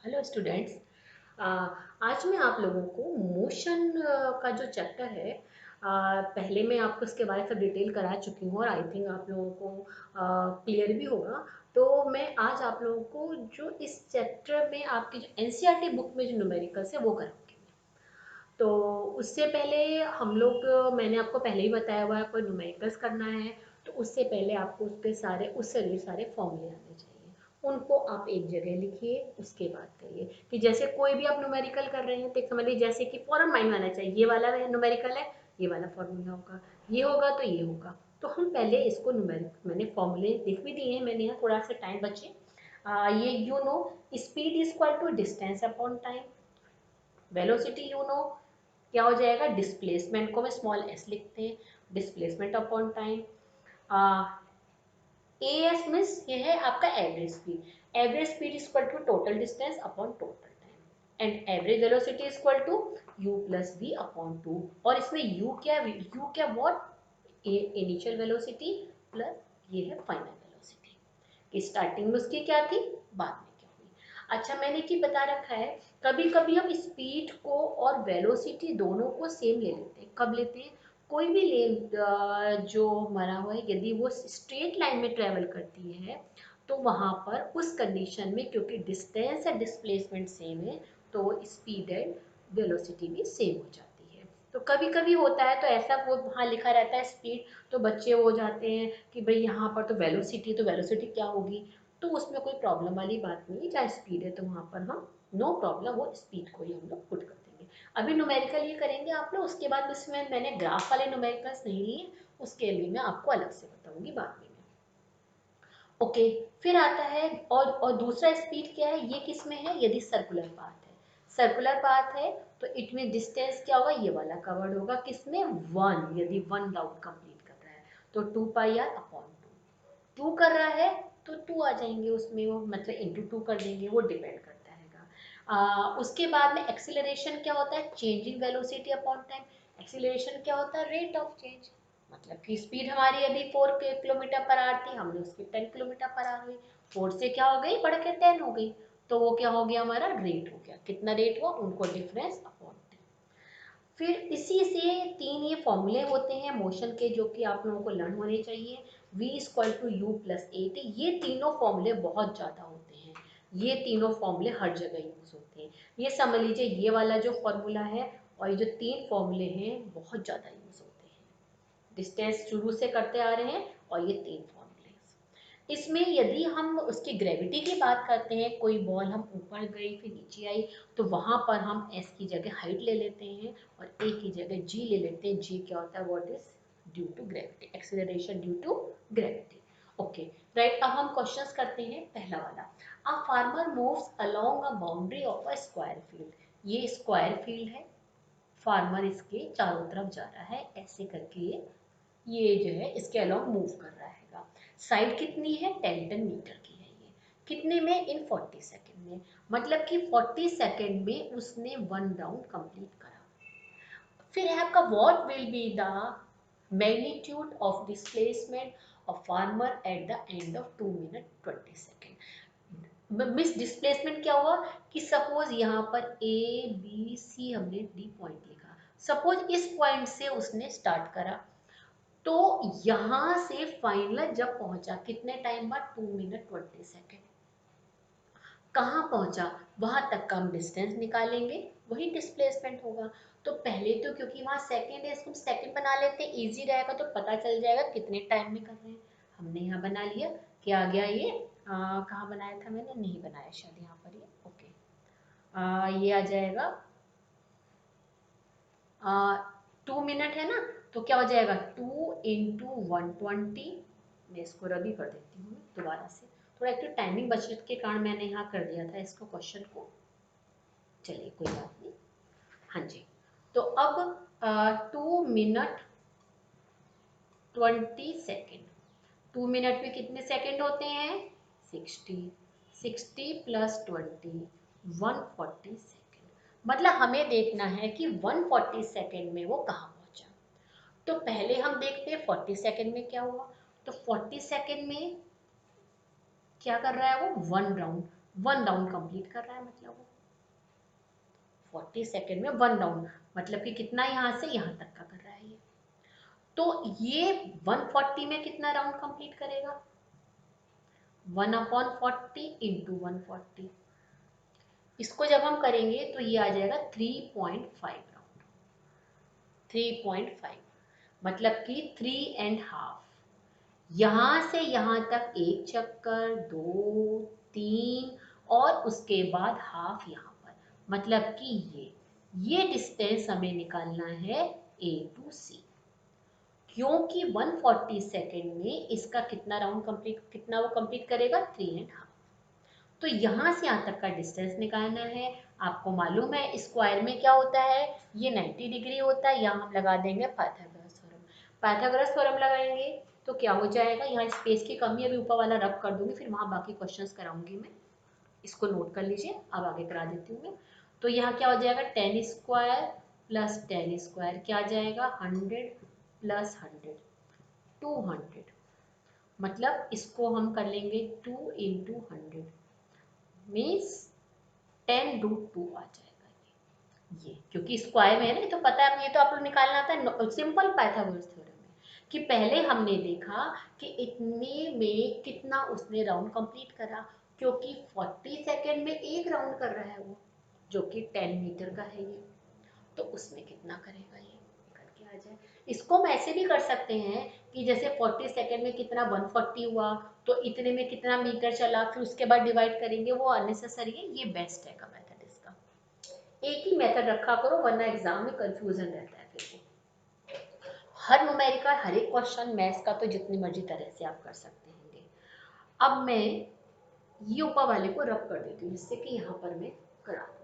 Hello students. आज मैं आप लोगों को मोशन का जो चैप्टर है, पहले मैं आपको इसके बारे में सब डिटेल करा चुकी हूँ और आई थिंक आप लोगों को क्लियर भी होगा। तो मैं आज आप लोगों को जो इस चैप्टर में आपकी जो एनसीईआरटी बुक में जो न्यूमेरिकल्स है वो कराऊंगी। तो उससे पहले हम लोग मैंने आपको पहले ही बताया हुआ है, कोई न्यूमेरिकल्स करना है तो उससे पहले आपको उसके सारे उससे रिलेटेड सारे फॉर्मूले आने चाहिए। उनको आप एक जगह लिखिए, उसके बाद करिए कि जैसे कोई भी आप न्यूमेरिकल कर रहे हैं तो समझ लीजिए जैसे कि फॉर्म माइंड में आना चाहिए, ये वाला न्यूमेरिकल है, ये वाला फॉर्मूला होगा, ये होगा तो ये होगा। तो हम पहले इसको न्यूमेरिक मैंने फॉर्मूले लिख भी दिए हैं, मैंने यहाँ थोड़ा सा टाइम बचे। ये you know speed is equal to distance upon time. Velocity you know क्या हो जाएगा, डिस्प्लेसमेंट को मैं स्मॉल एस लिखते हैं, displacement upon time. A S means ये है आपका average speed is equal to total distance upon total time and average velocity is equal to you plus V upon two. और इसमें यू क्या व्हाट इनिशियल वेलोसिटी प्लस ये है final velocity कि starting में उसकी क्या थी, बाद में क्या हुई। अच्छा, मैंने कि बता रखा है कभी कभी हम स्पीड को और वेलोसिटी दोनों को सेम ले लेते हैं। कब लेते हैं, कोई भी लेन जो मरा हुआ है यदि वो स्ट्रेट लाइन में ट्रेवल करती है तो वहां पर उस कंडीशन में क्योंकि डिस्टेंस या डिस्प्लेसमेंट सेम है तो स्पीड एंड वेलोसिटी भी सेम हो जाती है। तो कभी कभी होता है तो ऐसा वो वहाँ लिखा रहता है स्पीड, तो बच्चे हो जाते हैं कि भाई यहाँ पर तो वेलोसिटी क्या होगी। तो उसमें कोई प्रॉब्लम वाली बात नहीं, चाहे स्पीड है तो वहाँ पर हम नो प्रॉब्लम वो स्पीड को ही हम लोग पुट कर देंगे। अभी न्यूमेरिकल ये करेंगे आप लोग, उसके बाद उसमें मैंने ग्राफ वाले न्यूमेरिकल्स नहीं लिए, उसके लिए मैं आपको अलग से बताऊंगी बाद में। ओके, फिर आता है और दूसरा स्पीड क्या है, ये किस में है, यदि सर्कुलर पाथ है। सर्कुलर पाथ है तो इट में डिस्टेंस क्या होगा, ये वाला कवर्ड होगा किसमें, वन, यदि वन राउंड कंप्लीट कर रहा है तो 2 पाई आर अपॉन टू कर रहा है तो टू आ जाएंगे उसमें, वो मतलब इंटू टू कर देंगे, वो डिपेंड करता है। उसके बाद में एक्सीलरेशन क्या होता है, changing velocity upon time. Acceleration क्या होता है, रेट ऑफ चेंज, मतलब कि स्पीड हमारी अभी 4 किलोमीटर पर आवर थी, हमने उसकी 10 किलोमीटर पर आवर हुई, 4 से क्या हो गई बढ़ के 10 हो गई, तो वो क्या हो गया हमारा रेट हो गया। कितना रेट हुआ, उनको डिफरेंस अपॉन। फिर इसी से तीन ये फॉर्मूले होते हैं मोशन के जो कि आप लोगों को लर्न होने चाहिए। v equal to you plus A T, ये तीनों फॉर्मूले बहुत ज़्यादा होते हैं, ये तीनों फॉर्मूले हर जगह यूज होते हैं। ये समझ लीजिए ये वाला जो फॉर्मूला है और ये जो तीन फॉर्मूले हैं बहुत ज़्यादा यूज होते हैं, डिस्टेंस शुरू से करते आ रहे हैं और ये तीन फॉर्मूले। इसमें यदि हम उसकी ग्रेविटी की बात करते हैं, कोई बॉल हम ऊपर गई फिर नीचे आई तो वहां पर हम एस की जगह हाइट ले लेते हैं और ए की जगह जी ले लेते हैं। जी क्या होता है, what is due to gravity, acceleration due to gravity. Okay right, अब हम क्वेश्चंस करते हैं। पहला वाला, a farmer moves along a boundary of a square field. ये स्क्वायर फील्ड है, फार्मर इसके चारों तरफ जा रहा है ऐसे करके, ये जो है इसके अलोंग मूव कर रहा है। साइड कितनी है, 10 मीटर की है। ये कितने में, इन 40 सेकेंड में, मतलब कि 40 सेकेंड में उसने वन राउंड कंप्लीट करा। फिर है आपका what will be the magnitude of displacement of farmer at the end of 2 minute 20 second. Miss displacement क्या हुआ कि सपोज यहाँ पर ए बी सी हमने डी पॉइंट लिखा, सपोज इस पॉइंट से उसने स्टार्ट करा तो यहां से फाइनल जब पहुंचा कितने टाइम बाद, 2 मिनट 20 सेकेंड। कहाँ पहुंचा, वहां तक का हम डिस्टेंस निकालेंगे, वही डिस्प्लेसमेंट होगा। तो पहले तो क्योंकि वहां सेकेंड है इसको सेकेंड बना लेते हैं, इजी रहेगा तो पता चल जाएगा कितने टाइम में कर रहे हैं। हमने यहाँ बना लिया, क्या आ गया ये, कहाँ बनाया था मैंने, नहीं बनाया शायद यहाँ पर ये। ओके, ये आ जाएगा 2 मिनट है ना, तो क्या हो जाएगा 2 × 120। मैं इसको रबी कर देती हूँ दोबारा से, थोड़ा एक तो टाइमिंग बचत के कारण मैंने यहाँ कर दिया था इसको क्वेश्चन को, चलिए कोई बात नहीं। हाँ जी, तो अब 2 मिनट 20 सेकेंड, 2 मिनट में कितने सेकेंड होते हैं, 60, 60 प्लस 20 140 सेकेंड। मतलब हमें देखना है कि 140 सेकेंड में वो कहाँ पहुंचा। तो पहले हम देखते हैं 40 सेकेंड में क्या हुआ। तो 40 सेकेंड में क्या कर रहा है वो, वन राउंड, 1 राउंड कंप्लीट कर रहा है, मतलब वो 40 सेकेंड में 1 राउंड, मतलब कि कितना यहाँ से यहाँ तक का कर रहा है ये। तो ये 140 में कितना राउंड कंप्लीट करेगा, 1/40 इंटू 140। इसको जब हम करेंगे तो ये आ जाएगा 3.5 राउंड, 3.5 मतलब कि 3.5। यहाँ से यहाँ तक एक चक्कर, 2, 3 और उसके बाद हाफ यहाँ पर, मतलब कि ये डिस्टेंस हमें निकालना है A to C, क्योंकि 140 सेकेंड में इसका कितना राउंड कंप्लीट, कितना वो कंप्लीट करेगा, 3.5। तो यहाँ से यहाँ तक का डिस्टेंस निकालना है। आपको मालूम है स्क्वायर में क्या होता है, ये 90 डिग्री होता है। यहाँ हम लगा देंगे पाइथागोरस थ्योरम। पाइथागोरस थ्योरम लगाएंगे तो क्या हो जाएगा, यहाँ स्पेस की कमी, अभी ऊपर वाला रब कर दूंगी, फिर वहाँ बाकी क्वेश्चंस कराऊंगी मैं, इसको नोट कर लीजिए, अब आगे करा देती हूँ मैं। तो यहाँ क्या हो जाएगा, 10 स्क्वायर प्लस 10 स्क्वायर क्या आ जाएगा, 100 प्लस 100, 200। मतलब इसको हम कर लेंगे 2 इंटू 100 मीन्स 10√2 आ जाएगा ये, क्योंकि स्क्वायर में है ना, तो पता है, ये तो आप लोग निकालना आता है सिंपल पाइथागोरस थ्योरम में, कि पहले हमने देखा कि इतने में कितना उसने राउंड कंप्लीट करा, क्योंकि 40 सेकेंड में एक राउंड कर रहा है वो, जो कि 10 मीटर का है ये, तो उसमें कितना करेगा ये करके आ जाए। इसको हम ऐसे भी कर सकते हैं कि जैसे 40 सेकेंड में कितना 140 हुआ, तो इतने में कितना मीटर चला, फिर उसके बाद डिवाइड करेंगे, वो अननेसेसरी है, ये बेस्ट है का मेथड इसका। एक ही मेथड रखा करो, वरना एग्जाम में कंफ्यूजन रहता है फिर वो। हर न्यूमेरिकल, हर एक क्वेश्चन मैथ्स का तो जितनी मर्जी तरह से आप कर सकते हैं। अब मैं ये ऊपर वाले को रब कर देती हूँ, जिससे कि यहाँ पर मैं करा दूंगी।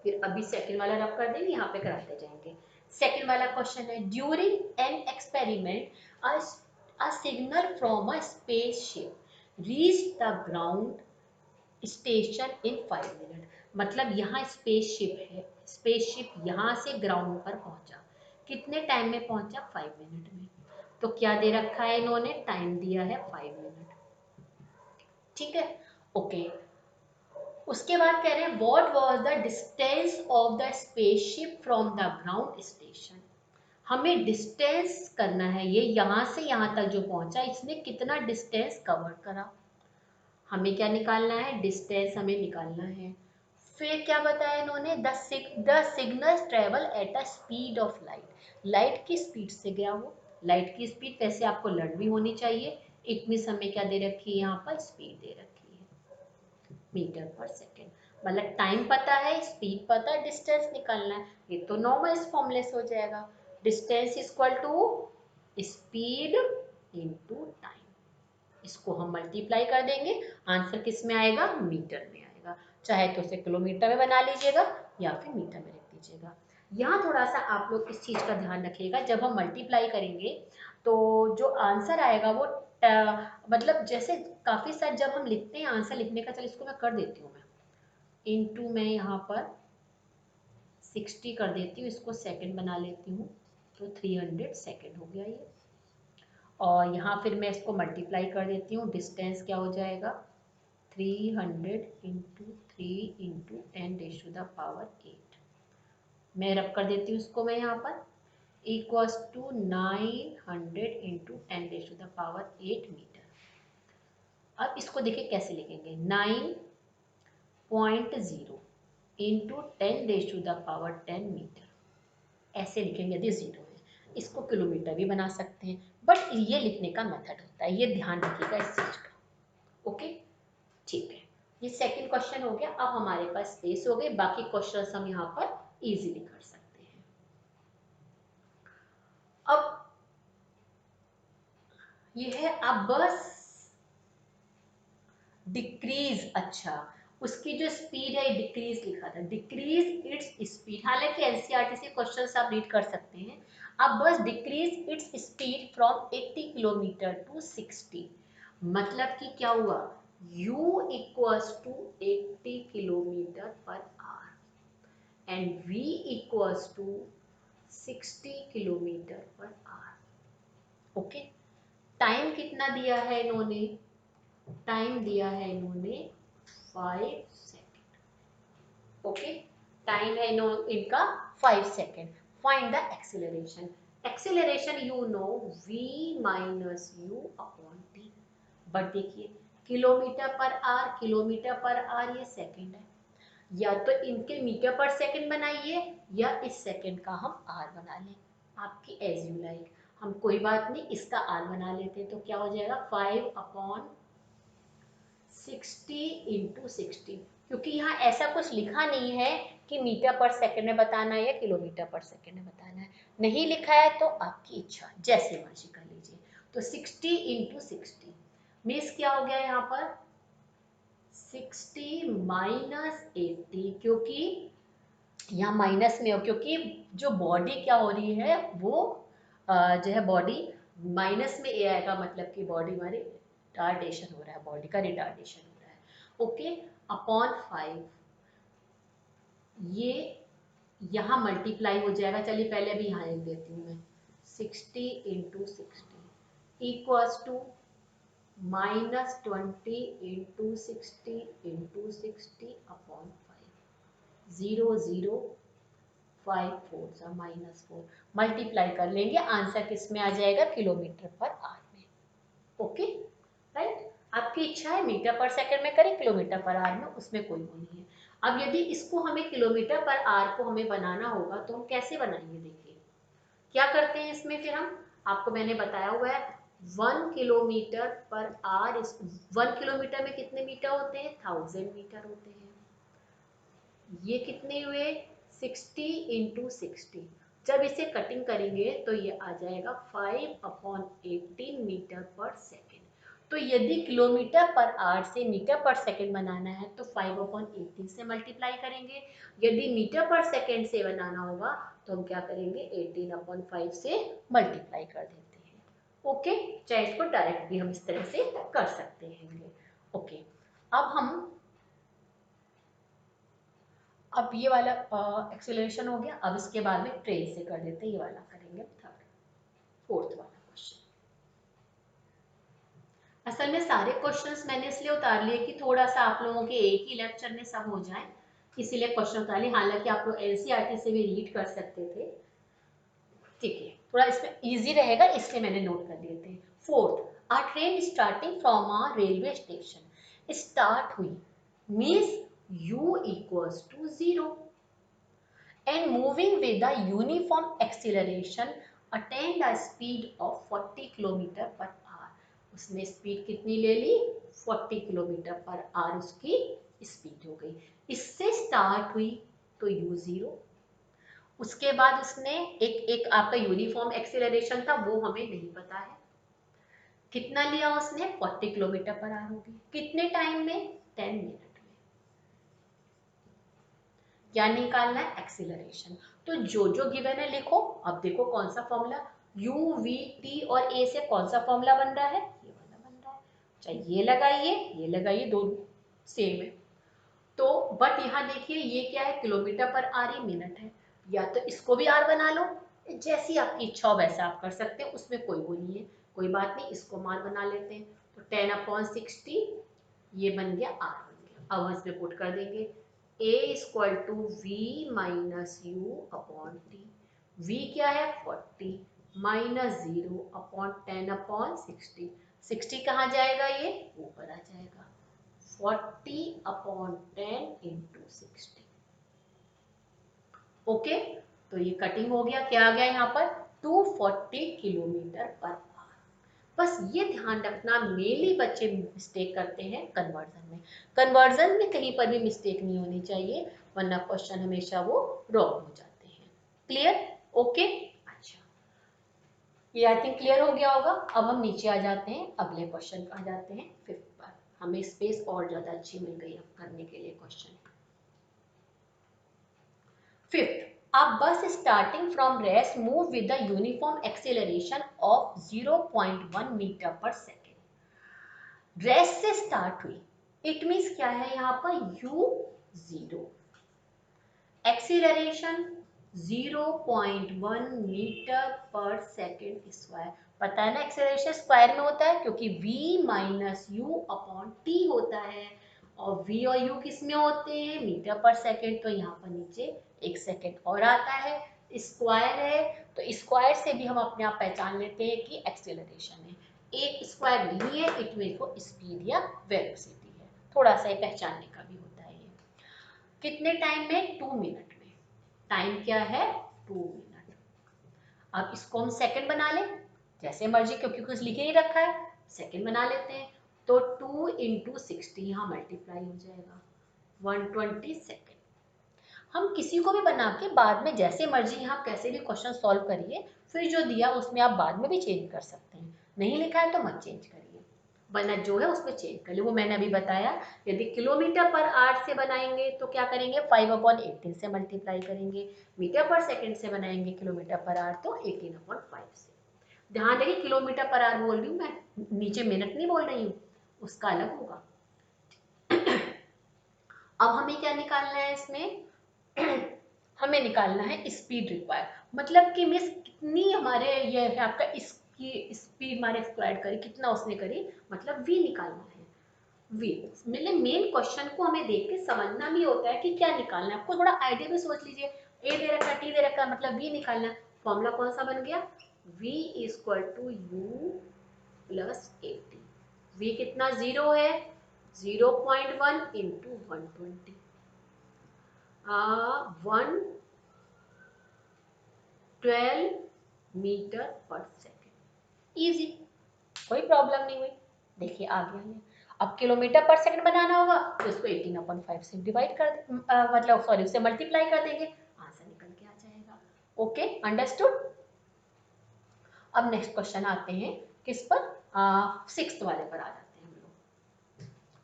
फिर अभी सेकंड वाला रब कर देंगे, यहाँ पे कराते जाएंगे। सेकंड वाला क्वेश्चन है, during an experiment a signal from a spaceship reach the ground station in 5 minute. मतलब यहाँ स्पेसशिप है, स्पेसशिप यहाँ से ग्राउंड पर पहुंचा, कितने टाइम में पहुंचा, 5 मिनट में। तो क्या दे रखा है इन्होंने, टाइम दिया है 5 मिनट, ठीक है, ओके। उसके बाद कह रहे हैं what was the distance of the spaceship from the ground station. हमें डिस्टेंस करना है, ये यहाँ से यहाँ तक जो पहुंचा, इसने कितना डिस्टेंस कवर करा, हमें क्या निकालना है, डिस्टेंस हमें निकालना है। फिर क्या बताया इन्होंने, the signal travel at a speed of light, light की स्पीड से गया वो। लाइट की स्पीड वैसे आपको लर्न भी होनी चाहिए, इट मीन्स हमें क्या दे रखी है, यहाँ पर स्पीड दे रखी है मीटर पर सेकेंड। मतलब टाइम पता है, स्पीड पता है, डिस्टेंस निकालना है, ये तो नॉर्मल इस फॉर्मूले से हो जाएगा, distance equal to speed into time. इसको हम मल्टीप्लाई कर देंगे, आंसर किस में आएगा, मीटर में आएगा। चाहे तो उसे किलोमीटर में बना लीजिएगा या फिर मीटर में रख दीजिएगा। यहाँ थोड़ा सा आप लोग इस चीज़ का ध्यान रखिएगा, जब हम मल्टीप्लाई करेंगे तो जो आंसर आएगा वो मतलब जैसे काफ़ी सारे जब हम लिखते हैं आंसर लिखने का, चल इसको मैं कर देती हूँ, मैं इनटू मैं यहाँ पर 60 कर देती हूँ, इसको सेकंड बना लेती हूँ, तो 300 सेकंड हो गया ये। और यहाँ फिर मैं इसको मल्टीप्लाई कर देती हूँ, डिस्टेंस क्या हो जाएगा, 300 इंटू 3 इंटू 10⁸8। मैं रब कर देती हूँ इसको मैं यहाँ पर, इक्वल्स टू 900 इंटू 10⁸8 मीटर। अब इसको देखिए कैसे लिखेंगे, 9.0 इंटू 10⁻10 मीटर, ऐसे लिखेंगे यदि जीरो है। इसको किलोमीटर भी बना सकते हैं, बट ये लिखने का मेथड होता है, ये ध्यान रखिएगा इस चीज का, ओके, ठीक है। ये सेकंड क्वेश्चन हो गया। अब हमारे पास स्पेस हो गई, बाकी क्वेश्चंस हम यहाँ पर इजीली कर सकते हैं। अब ये है, अब बस डिक्रीज, अच्छा उसकी जो स्पीड है डिक्रीज लिखा था, डिक्रीज इट्स स्पीड, हालांकि एनसीईआरटी से क्वेश्चंस आप रीड कर सकते हैं। अब bus decrease its speed from 80 kilometre to 60, मतलब कि क्या हुआ, u equals to 80 kilometre per hour and v equals to 60 kilometre per hour, okay. Time कितना दिया है इन्होंने, टाइम दिया है इन्होंने 5 सेकेंड। ओके, टाइम है इनका 5 second. Find the acceleration. Acceleration you know v minus U upon T. But देखिए किलोमीटर पर आर, किलोमीटर पर आर ये सेकंड है, या तो इनके मीटर पर सेकंड बनाइए या इस सेकंड का हम आर बना लें, आपकी एज यू लाइक। हम कोई बात नहीं, इसका आर बना लेते हैं तो क्या हो जाएगा 5/60 इंटू 60, क्योंकि यहाँ ऐसा कुछ लिखा नहीं है कि मीटर पर सेकंड में बताना है या किलोमीटर पर सेकंड में बताना है, नहीं लिखा है तो आपकी इच्छा, जैसे मर्जी कर लीजिए। तो 60 इंटू 60 मीन्स क्या हो गया यहाँ पर 60 माइनस 80, क्योंकि यहाँ माइनस में हो, क्योंकि जो बॉडी क्या हो रही है वो जो है बॉडी माइनस में ए आएगा, मतलब कि बॉडी हमारी रिटार्डेशन हो रहा है, बॉडी का रिटार्डेशन हो रहा है। ओके, अपॉन 5 ये यहाँ मल्टीप्लाई हो जाएगा। चलिए पहले अभी यहाँ लिख देती हूँ मैं, 60 into 60 equals to -20 into 60 into 60 upon 5, 0 0 5 4 सा -4, मल्टीप्लाई कर लेंगे, आंसर किस में आ जाएगा किलोमीटर पर आर में। ओके राइट, आपकी इच्छा है मीटर पर सेकंड में करें, किलोमीटर पर आर में, उसमें कोई वो नहीं है। अब यदि इसको हमें किलोमीटर पर आर को हमें बनाना होगा तो हम कैसे बनाएंगे, देखिए क्या करते हैं इसमें। फिर हम, आपको मैंने बताया हुआ है 1 किलोमीटर पर आर, 1 किलोमीटर में कितने मीटर होते हैं 1000 मीटर होते हैं। ये कितने हुए 60 इंटू 60, जब इसे कटिंग करेंगे तो ये आ जाएगा 5/18 मीटर पर सेकेंड। तो यदि किलोमीटर पर आवर से मीटर पर सेकेंड बनाना है तो 5/18 से मल्टीप्लाई करेंगे, यदि मीटर पर सेकेंड से बनाना होगा तो हम क्या करेंगे 18/5 से मल्टीप्लाई कर देते हैं। ओके, चाहे इसको डायरेक्ट भी हम इस तरह से कर सकते हैं। ओके, अब ये वाला एक्सेलरेशन हो गया। अब इसके बाद में ट्रेन से कर देते हैं, ये वाला करेंगे थर्ड, फोर्थ वाला क्वेश्चन। असल में सारे क्वेश्चंस मैंने इसलिए उतार लिए कि थोड़ा सा आप लोगों के एक ही लेक्चर में सब हो जाए, इसीलिए क्वेश्चन उतार लिए। हालांकि आप लोग एनसीईआरटी से भी रीड कर सकते थे, ठीक है, थोड़ा इसमें इजी रहेगा इसलिए मैंने नोट कर लिए थे। Fourth, a train starting from a railway station start हुई means u equals to 0 and moving with a uniform acceleration attained a speed of 40 kilometre per our. उसने स्पीड कितनी ले ली 40 किलोमीटर पर आवर उसकी speed हो गई। इससे start हुई तो u0, उसके बाद उसने एक एक आपका यूनिफॉर्म एक्सीलरेशन था वो हमें नहीं पता है, कितना लिया उसने 40 किलोमीटर पर आवर होगी, कितने टाइम में 10 मिनट में। क्या निकालना है एक्सीलरेशन, तो जो जो गिवन है लिखो। अब देखो कौन सा फॉर्मूला, u v t और a से कौन सा फॉर्मूला बन रहा है, ये वाला बन रहा है, चाहे ये लगाइए दोनों सेम है। तो बट यहाँ देखिए ये क्या है किलोमीटर पर आर, ये मिनट है, या तो इसको भी आर बना लो, जैसी आपकी इच्छा हो वैसा आप कर सकते हैं, उसमें कोई वो नहीं है, कोई बात नहीं, इसको मान बना लेते हैं। तो 10/60 ये बन गया आर बन गया। अब हम इसमें पुट कर देंगे a equal to V minus U upon T. v क्या है 40 माइनस 0 अपॉन 10/60, 60 कहाँ जाएगा ये ऊपर आ जाएगा, 40/10 इंटू 60। ओके, तो ये कटिंग हो गया, क्या आ गया यहाँ पर 240 किलोमीटर पर आवर। बस ये ध्यान रखना, मेनली बच्चे मिस्टेक करते हैं कन्वर्जन में, कन्वर्जन में कहीं पर भी मिस्टेक नहीं होनी चाहिए, वरना क्वेश्चन हमेशा वो रॉन्ग हो जाते हैं। क्लियर, ओके, अच्छा, ये आई थिंक क्लियर हो गया होगा। अब हम नीचे आ जाते हैं, अगले क्वेश्चन पर आ जाते हैं, फिफ्थ पर। हमें स्पेस और ज्यादा अच्छी मिल गई अब करने के लिए question. Fifth, a bus starting from rest move with the uniform acceleration of 0.1 meter per second। Rest से स्टार्ट हुई, इट मीन्स क्या है यहाँ पर u0, acceleration 0.1 metre per second square, पता है ना एक्सेलरेशन स्क्वायर में होता है क्योंकि v minus U upon T होता है, और v और u किस में होते हैं, मीटर पर सेकेंड, तो यहाँ पर नीचे 1 सेकेंड और आता है, स्क्वायर है तो स्क्वायर से भी हम अपने आप पहचान लेते हैं कि एक्सेलरेशन है। एक स्क्वायर नहीं है, इट मीन वो स्पीड या वेलोसिटी है, थोड़ा सा पहचानने का भी होता है ये। कितने टाइम में, 2 मिनट में, टाइम क्या है 2 मिनट। अब इसको हम सेकंड बना लें जैसे मर्जी, क्योंकि कुछ लिखे नहीं रखा है, सेकंड बना लेते हैं, तो 2 इंटू 60 यहाँ मल्टीप्लाई हो जाएगा 120 सेकेंड। हम किसी को भी बना के बाद में जैसे मर्जी यहाँ कैसे भी क्वेश्चन सॉल्व करिए, फिर जो दिया उसमें आप बाद में भी चेंज कर सकते हैं, नहीं लिखा है तो मत चेंज करिए, वरना जो है उसमें चेंज कर ली, वो मैंने अभी बताया। यदि किलोमीटर पर आवर से बनाएंगे तो क्या करेंगे, 5/18 से मल्टीप्लाई करेंगे, मीटर पर सेकंड से बनाएंगे किलोमीटर पर आवर तो 18/5 से। ध्यान देंगे किलोमीटर पर आवर बोल रही हूँ मैं, नीचे मिनट नहीं बोल रही हूँ, उसका अलग होगा। अब हमें क्या निकालना है इसमें, हमें निकालना है स्पीड रिक्वायर, मतलब कि मिस कितनी हमारे ये है आपका इसकी स्पीड हमारे एक्सप्लॉइट करी, कितना उसने करी, मतलब v निकालना है। v मतलब मेन क्वेश्चन को हमें देख के समझना भी होता है कि क्या निकालना है, आपको थोड़ा आइडिया भी सोच लीजिए, a दे रखा है, t दे रखा है, मतलब v निकालना है। फॉर्मूला कौन सा बन गया, v equal to u plus 80। v कितना 0 है, 0.1 into 120, 112 metre per second. Easy, कोई प्रॉब्लम नहीं हुई। देखिए आ गया ये। अब किलोमीटर पर सेकंड बनाना होगा तो इसको 18/5 से डिवाइड कर मतलब सॉरी उससे मल्टीप्लाई कर देंगे, आंसर निकल के आ जाएगा। Okay understood. अब नेक्स्ट क्वेश्चन आते हैं किस पर, 6th वाले पर आ जाते हैं हम लोग,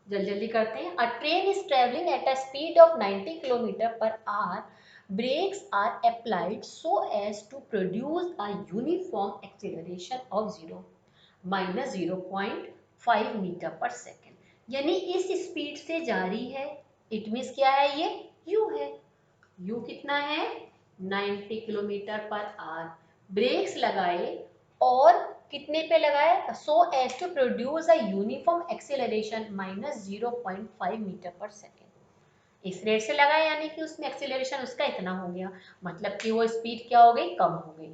जल्दी जल्दी करते हैं। अ train is travelling at a speed of 90 kilometre per our, brakes are applied so as to produce a uniform acceleration of 0 minus 0.5 metre per second. यानी इस स्पीड से जा रही है, इट मीन्स क्या है, ये u है, u कितना है 90 किलोमीटर पर आवर, ब्रेक्स लगाए और कितने पे लगाए, so as to produce a uniform acceleration minus 0.5 metre per second. इस रेट से लगाए यानी कि उसमें एक्सेलरेशन उसका इतना हो गया, मतलब कि वो स्पीड क्या हो गई, कम हो गई।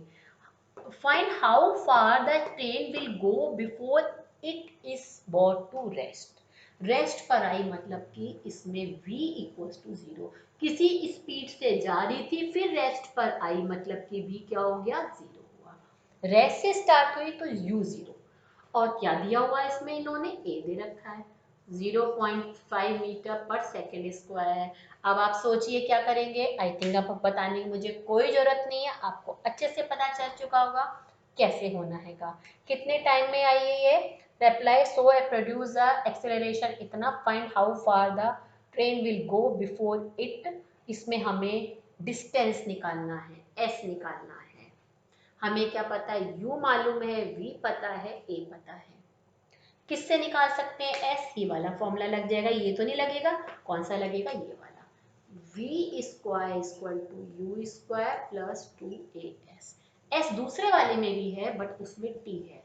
Find how far the train will go before it is bought to rest. Rest पर आई मतलब कि इसमें v इक्वल्स टू 0, किसी स्पीड से जा रही थी फिर रेस्ट पर आई मतलब कि v क्या हो गया 0 हुआ, रेस्ट से स्टार्ट हुई तो u 0, और क्या दिया हुआ है इसमें, इन्होंने a दे रखा है 0.5 मीटर पर सेकेंड स्क्वायर। अब आप सोचिए क्या करेंगे, आई थिंक आपको बताने की मुझे कोई जरूरत नहीं है, आपको अच्छे से पता चल चुका होगा कैसे होना हैगा। कितने टाइम में आई है ये, reply so produce the acceleration इतना, find how far the train will go before it, इसमें हमें डिस्टेंस निकालना है, s निकालना है। हमें क्या पता है, u मालूम है, v पता है, a पता है। किससे निकाल सकते हैं, s, ही वाला फॉर्मूला लग जाएगा, ये तो नहीं लगेगा, कौन सा लगेगा, ये वाला, v square equal to u square plus 2as। s दूसरे वाले में भी है बट उसमें t है,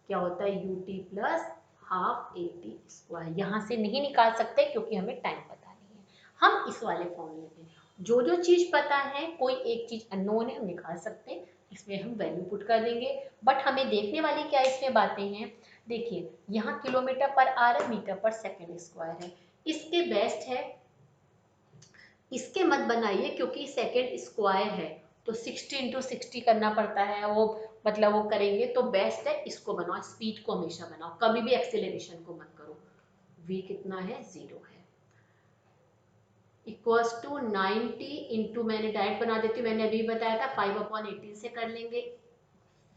क्या होता है ut plus half at square, यहाँ से नहीं निकाल सकते क्योंकि हमें टाइम पता नहीं है। हम इस वाले फॉर्मूले में जो जो चीज पता है, कोई एक चीज अननोन है हम निकाल सकते हैं, इसमें हम वैल्यू पुट कर देंगे। बट हमें देखने वाली क्या इसमें बातें हैं, देखिए यहाँ किलोमीटर पर आवर है, मीटर पर सेकेंड स्क्वायर है, इसके बेस्ट है, इसके मत बनाइए क्योंकि सेकेंड स्क्वायर है तो 60 इंटू 60 करना पड़ता है, वो मतलब वो करेंगे तो बेस्ट है इसको बनाओ, स्पीड को हमेशा बनाओ, कभी भी एक्सेलरेशन को मत करो। v कितना है 0 है, इक्वल्स टू 90 इंटू, मैंने डायरेक्ट बना देती हूँ, मैंने अभी बताया था 5/18 से कर लेंगे,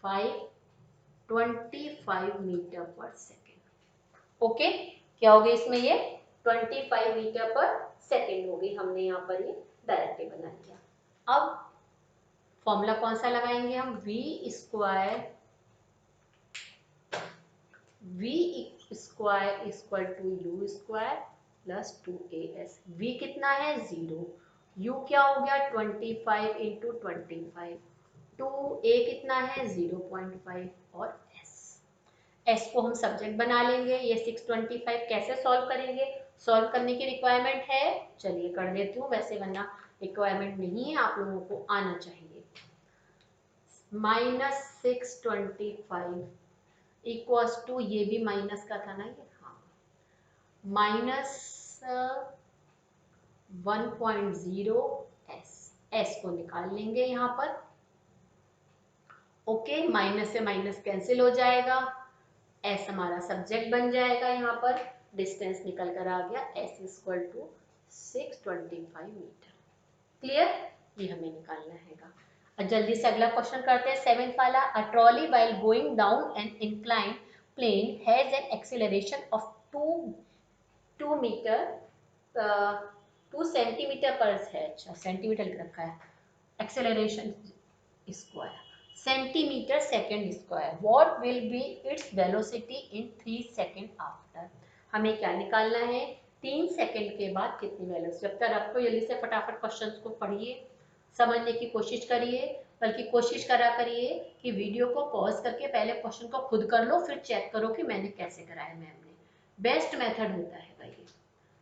525 मीटर पर सेकेंड। ओके क्या हो गया इसमें, ये 25 मीटर पर सेकेंड हो गई, हमने यहाँ पर ये डायरेक्टली बना लिया। अब फॉर्मूला कौन सा लगाएंगे हम, v square equal to u square plus 2as। v कितना है 0, u क्या हो गया 25 इंटू 25, 2a कितना है 0.5 और s एस को हम सब्जेक्ट बना लेंगे। ये 625 कैसे सॉल्व करेंगे, सॉल्व करने की रिक्वायरमेंट है, चलिए कर देती हूँ, वैसे वरना रिक्वायरमेंट नहीं है, आप लोगों को आना चाहिए। -625 इक्वल्स टू, ये भी माइनस का था ना ये, हाँ, माइनस 1.0 एस, एस को निकाल लेंगे यहाँ पर। ओके, माइनस से माइनस कैंसिल हो जाएगा, एस हमारा सब्जेक्ट बन जाएगा, यहाँ पर डिस्टेंस निकल कर आ गया s equal to 625 metre. Clear, ये हमें निकालना हैगा। और जल्दी से अगला क्वेश्चन करते हैं, 7th वाला। A trolley while going down an inclined plane has an acceleration of 2 metre 2 centimetre पर है, अच्छा सेंटीमीटर लिख रखा है, acceleration square, centimetre second square, what will be its velocity in 3 second after. हमें क्या निकालना है, 3 सेकेंड के बाद कितनी वेलोसिटी। जब तक रखो, जल्दी से फटाफट क्वेश्चंस को पढ़िए, समझने की कोशिश करिए, बल्कि कोशिश करा करिए कि वीडियो को पॉज करके पहले क्वेश्चन को खुद कर लो, फिर चेक करो कि मैंने कैसे कराया, मैम ने। बेस्ट मेथड होता है भाई,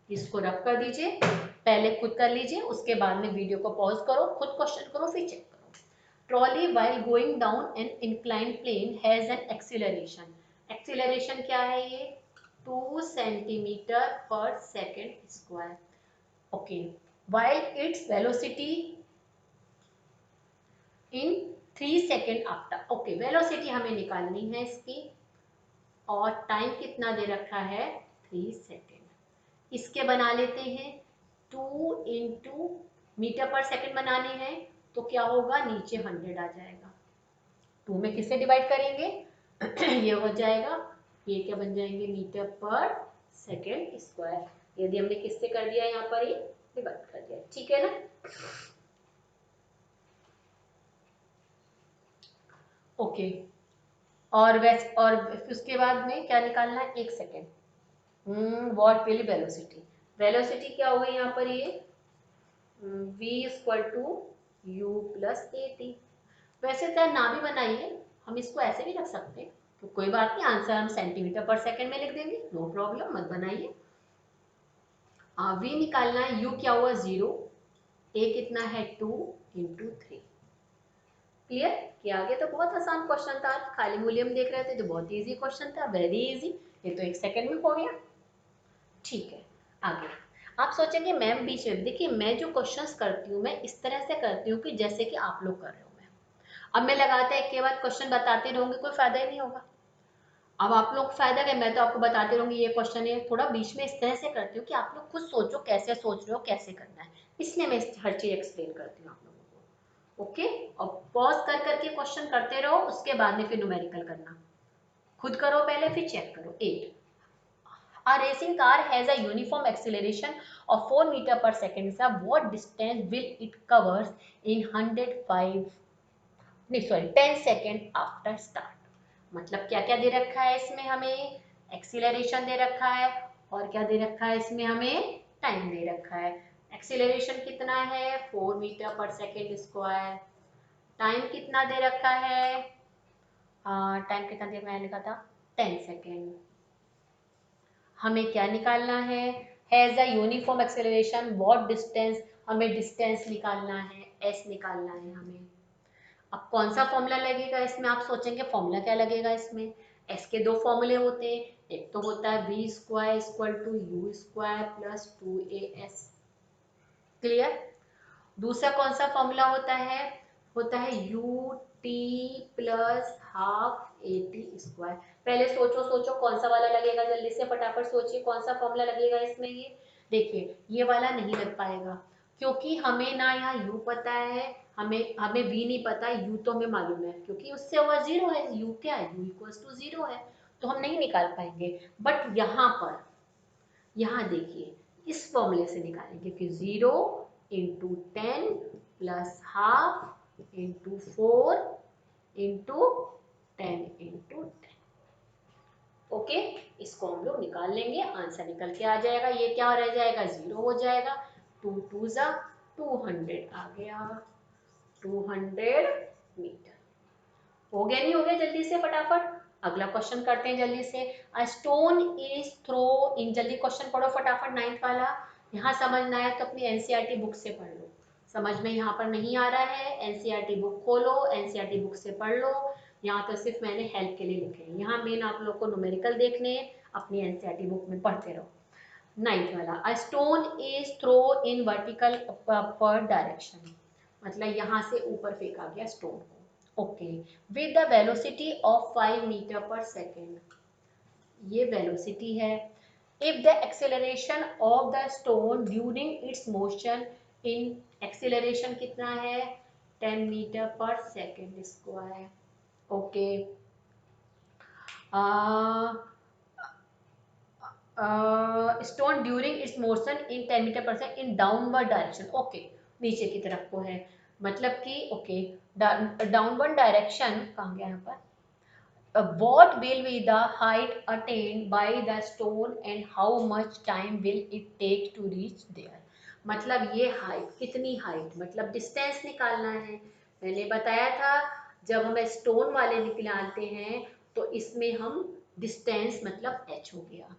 इसको रख कर दीजिए, पहले खुद कर लीजिए, उसके बाद में वीडियो को पॉज करो, खुद क्वेश्चन करो, फिर चेक करो। Trolley while going down an inclined plane has an acceleration, acceleration क्या है ये, 2 सेंटीमीटर पर second square. Okay, while its velocity in 3 second after. Okay, velocity हमें निकालनी है इसकी, और टाइम कितना दे रखा है, 3 सेकेंड। इसके बना लेते हैं, 2 इंटू मीटर पर सेकेंड बनाने हैं, तो क्या होगा, नीचे 100 आ जाएगा, 2 में किससे डिवाइड करेंगे ये हो जाएगा, ये क्या बन जाएंगे, मीटर पर सेकेंड स्क्वायर। यदि हमने किससे कर दिया, यहाँ पर ये डिवाइड कर दिया, ठीक है ना। ओके, और उसके बाद में क्या निकालना है, 1 second, what will velocity, velocity क्या हो गई यहाँ पर, ये v equal to u plus A t. वैसे तो ना भी बनाइए, हम इसको ऐसे भी रख सकते हैं, तो कोई बात नहीं, आंसर हम सेंटीमीटर पर सेकंड में लिख देंगे, नो प्रॉब्लम, मत बनाइए। v निकालना है, u क्या हुआ 0, a कितना है 2 इंटू 3। क्लियर, कि आगे तो बहुत आसान क्वेश्चन था, खाली मूल्य हम देख रहे थे तो बहुत इजी क्वेश्चन था, वेरी इजी, ये तो 1 सेकंड में हो गया। ठीक है, आगे आप सोचेंगे मैम बीच में, देखिए मैं जो क्वेश्चंस करती हूँ, मैं इस तरह से करती हूँ कि जैसे कि आप लोग कर रहे हो। अब मैं लगाते एक के बाद क्वेश्चन बताते रहूंगी, कोई फायदा ही नहीं होगा। अब आप लोग फायदा क्या, मैं तो आपको बताते रहूंगी ये क्वेश्चन है, थोड़ा बीच में इस तरह से करती हूँ कि आप लोग खुद सोचो कैसे सोच रहे हो, कैसे करना है, इसलिए मैं हर चीज एक्सप्लेन करती हूँ आप लोगों को। ओके, और पॉज कर करके क्वेश्चन करते रहो, उसके बाद में फिर न्यूमेरिकल करना, खुद करो पहले, फिर चेक करो। 8, a racing car has a uniform acceleration of 4 meter per second, sir, what distance will it covers in 105, नहीं सॉरी 10 सेकेंड आफ्टर स्टार्ट। मतलब क्या क्या दे रखा है इसमें, हमें एक्सीलरेशन दे रखा है, और क्या दे रखा है इसमें, हमें टाइम दे रखा है। एक्सीलरेशन कितना है, 4 metre per second square, time कितना दे रखा है, टाइम कितना दिया मैंने लिखा था 10 सेकेंड। हमें क्या निकालना है, has a uniform acceleration, what distance, हमें डिस्टेंस निकालना है, एस निकालना है हमें। अब कौन सा फॉर्मूला लगेगा इसमें, आप सोचेंगे फॉर्मूला क्या लगेगा इसमें, एस के 2 फॉर्मूले होते हैं, एक तो होता है v square equal to u square plus 2as। Clear, दूसरा कौन सा फॉर्मूला होता है u t plus half a t square. पहले सोचो सोचो कौन सा वाला लगेगा, जल्दी से फटाफट सोचिए कौन सा फॉर्मूला लगेगा इसमें। ये देखिए, ये वाला नहीं लग पाएगा, क्योंकि हमें ना यहाँ u पता है, हमें हमें v नहीं पता, u तो हमें मालूम है क्योंकि उससे हुआ 0 है, u क्या है, u इक्वल्स टू 0 है, तो हम नहीं निकाल पाएंगे। बट यहाँ पर, यहाँ देखिए, इस फॉर्मूले से निकालेंगे कि 0 into 10 plus half into 4 into 10 into 10। Okay, इसको हम लोग निकाल लेंगे, आंसर निकल के आ जाएगा, ये क्या रह जाएगा, 0 हो जाएगा, 2 2 जा 200 आ गया, 200 मीटर। हो गया नहीं हो गया, जल्दी से फटाफट अगला क्वेश्चन करते हैं जल्दी से। A stone is throw in, जल्दी क्वेश्चन पढ़ो फटाफट 9th वाला। यहाँ समझना है तो अपनी एनसीईआरटी बुक से पढ़ लो, समझ में यहाँ पर नहीं आ रहा है एनसीईआरटी बुक खोलो, एनसीईआरटी बुक से पढ़ लो। यहाँ तो सिर्फ मैंने हेल्प के लिए लिखे हैं, यहाँ मेन आप लोग को न्यूमेरिकल देखने हैं, अपनी एनसीईआरटी बुक में पढ़ते रहो। 9th वाला, a stone is throw in vertical upward direction, मतलब यहाँ से ऊपर फेंका गया स्टोन को। Okay, with the velocity of 5 metre per second, ये वेलोसिटी है। If the acceleration of the stone during its motion in, acceleration कितना है 10 metre per second square. Okay, stone during its motion in 10 metre per second in downward direction. Okay, नीचे की तरफ को है, मतलब कि ओके डाउनवर्ड डायरेक्शन कहाँ गया यहाँ पर, what will be the height attained by the stone and how much time will it take to reach there, मतलब ये हाइट, कितनी हाइट मतलब डिस्टेंस निकालना है। मैंने बताया था जब हम स्टोन वाले निकालते हैं तो इसमें हम डिस्टेंस मतलब h हो गया।